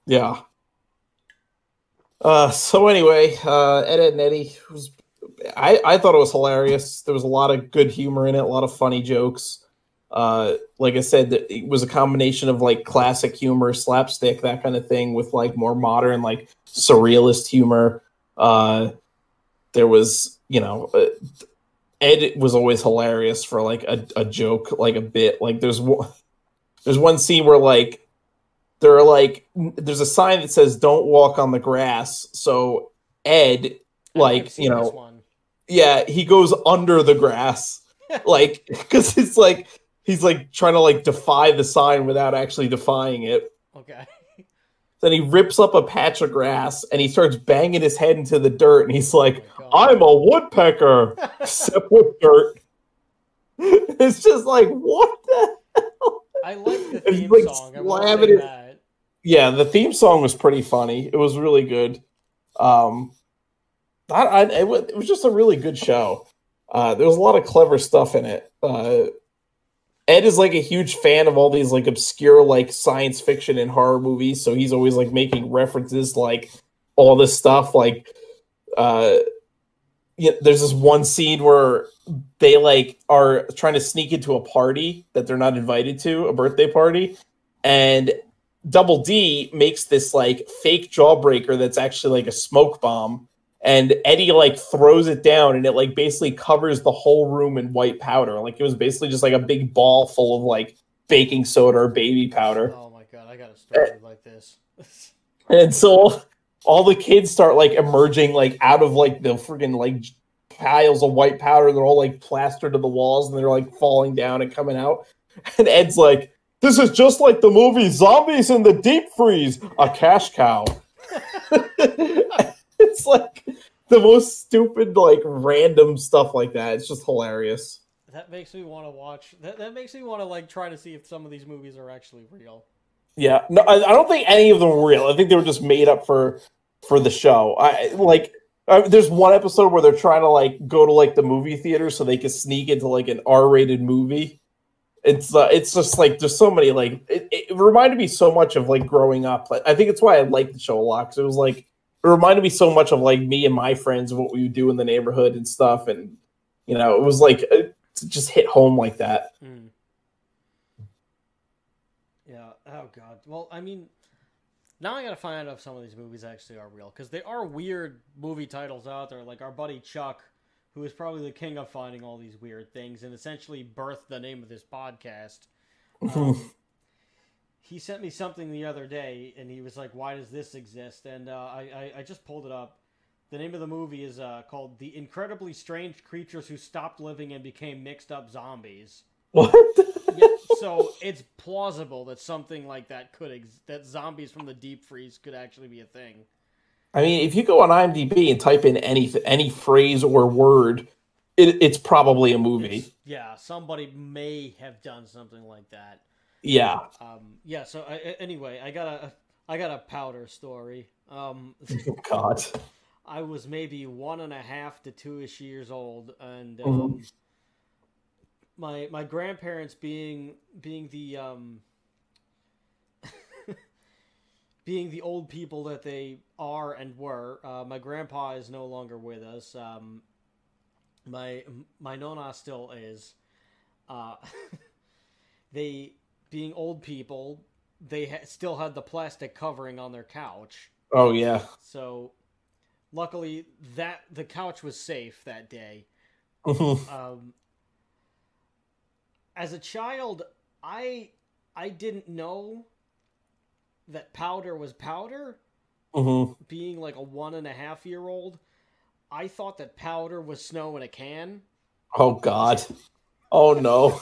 Yeah. So anyway, Ed, Ed and Eddie was I thought it was hilarious. There was a lot of good humor in it, a lot of funny jokes. Like I said, it was a combination of like classic humor, slapstick, that kind of thing, with like more modern, like surrealist humor. There was, Ed was always hilarious for like a joke, like a bit. Like there's one scene where like there's a sign that says "Don't walk on the grass." So Ed, I think I've like seen this one. yeah, he goes under the grass, like because it's like he's like trying to like defy the sign without actually defying it. Okay. Then he rips up a patch of grass and he starts banging his head into the dirt, and he's Oh like, my god. "I'm a woodpecker, except with dirt." It's just like what the hell? I like the And he's theme like song. I will slamming say it. that. Yeah, the theme song was pretty funny. It was really good. Um, it was just a really good show. There was a lot of clever stuff in it. Ed is like a huge fan of all these like obscure like science fiction and horror movies, so he's always like making references to, like all this stuff. Like, uh, yeah, there's this one scene where they like are trying to sneak into a party that they're not invited to, a birthday party, and Double D makes this like fake jawbreaker that's actually like a smoke bomb, and Eddie like throws it down, and it like basically covers the whole room in white powder. Like it was basically just like a big ball full of like baking soda or baby powder. Oh my god, I got a story like this. And so all the kids start like emerging like out of like the freaking like piles of white powder. They're all like plastered to the walls and they're like falling down and coming out. And Ed's like, "This is just like the movie Zombies in the Deep Freeze, a cash cow." It's like the most stupid, like random stuff like that. It's just hilarious. That makes me want to watch. That makes me want to like try to see if some of these movies are actually real. Yeah, no, I don't think any of them were real. I think they were just made up for the show. I like. There's one episode where they're trying to like go to like the movie theater so they can sneak into like an R-rated movie. It's just like there's so many like it reminded me so much of like growing up. I think it's why I liked the show a lot because it was like it reminded me so much of like me and my friends and what we would do in the neighborhood and stuff. And it was like it just hit home like that. Mm. Yeah. Oh god. Well, I mean, now I gotta find out if some of these movies actually are real because there are weird movie titles out there. Like our buddy Chuck, who is probably the king of finding all these weird things and essentially birthed the name of this podcast. Um, he sent me something the other day, and he was like, "Why does this exist?" And I just pulled it up. The name of the movie is called "The Incredibly Strange Creatures Who Stopped Living and Became Mixed Up Zombies." What? Yeah, so it's plausible that something like that that zombies from the deep freeze could actually be a thing. I mean, if you go on IMDb and type in any phrase or word, it's probably a It's movie. yeah, somebody may have done something like that. Yeah. Yeah. So anyway, I got a powder story. God. I was maybe 1.5 to 2ish years old, and Mhm. my grandparents being the being the old people that they are and were. My grandpa is no longer with us. My my nona still is. Uh, they being old people, they still had the plastic covering on their couch. Oh yeah. So luckily that the couch was safe that day. Mhm. Um, as a child, I didn't know that powder was powder. Mhm. Being like a 1.5 year old, I thought that powder was snow in a can. Oh God. Oh no.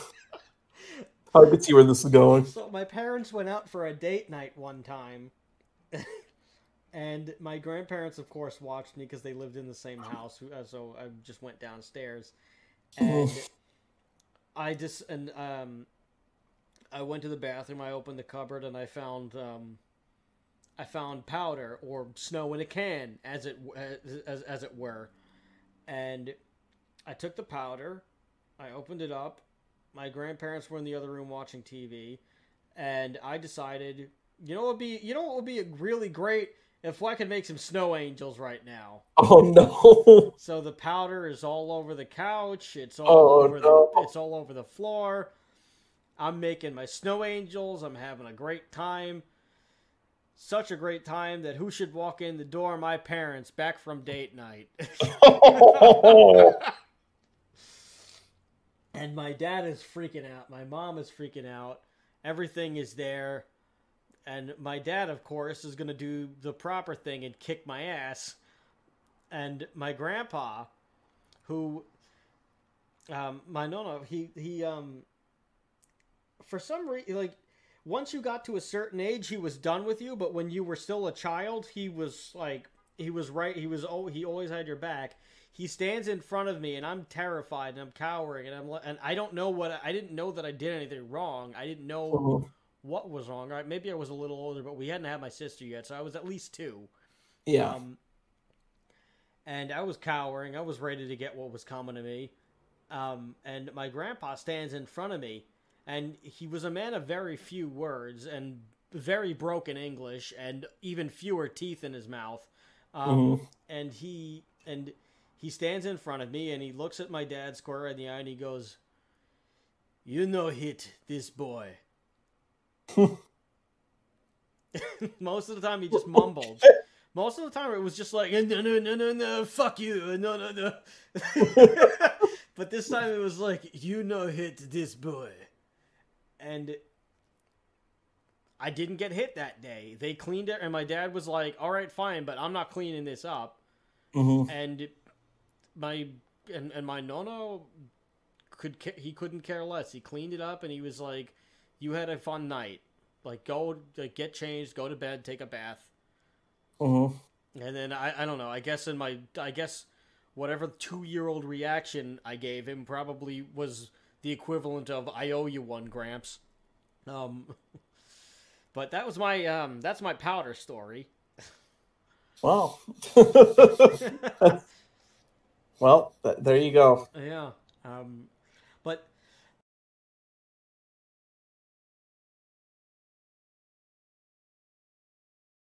I can see where this is going. So my parents went out for a date night one time, and my grandparents, of course, watched me because they lived in the same house. So I just went downstairs, Mhm. and I went to the bathroom. I opened the cupboard, and I found powder or snow in a can, as it were, and I took the powder. I opened it up. My grandparents were in the other room watching TV, and I decided what would be really great if I could make some snow angels right now. Oh no. So the powder is all over the couch. Oh no. It's all over the floor. I'm making my snow angels. I'm having a great time. Such a great time that who should walk in the door? My parents, back from date night. And my dad is freaking out. My mom is freaking out. Everything is there. And my dad, of course, is going to do the proper thing and kick my ass. And my grandpa, who, my nono, he for some reason, like, once you got to a certain age, he was done with you. But when you were still a child, he was like, he was right. He always had your back. He stands in front of me, and I'm terrified, and I'm cowering, and I don't know I didn't know that I did anything wrong. I didn't know what was wrong. Right? Maybe I was a little older, but we hadn't had my sister yet, so I was at least 2. Yeah. And I was cowering. I was ready to get what was coming to me. And my grandpa stands in front of me, and he was a man of very few words and very broken English, and even fewer teeth in his mouth. And he stands in front of me, and he looks at my dad square in the eye, and he goes, "You no hit this boy." Most of the time, he just mumbled. Most of the time, it was just like, no, fuck you, no. But this time, it was like, "You no hit this boy." And I didn't get hit that day. They cleaned it, and my dad was like, "All right, fine, but I'm not cleaning this up." And my nono couldn't care less. He cleaned it up, and he was like, "You had a fun night. Like, go, like, get changed, go to bed, take a bath." And then I don't know. I guess whatever 2-year-old reaction I gave him probably was the equivalent of "I owe you one, Gramps." But that was that's my powder story. Wow. Well, there you go. Yeah. But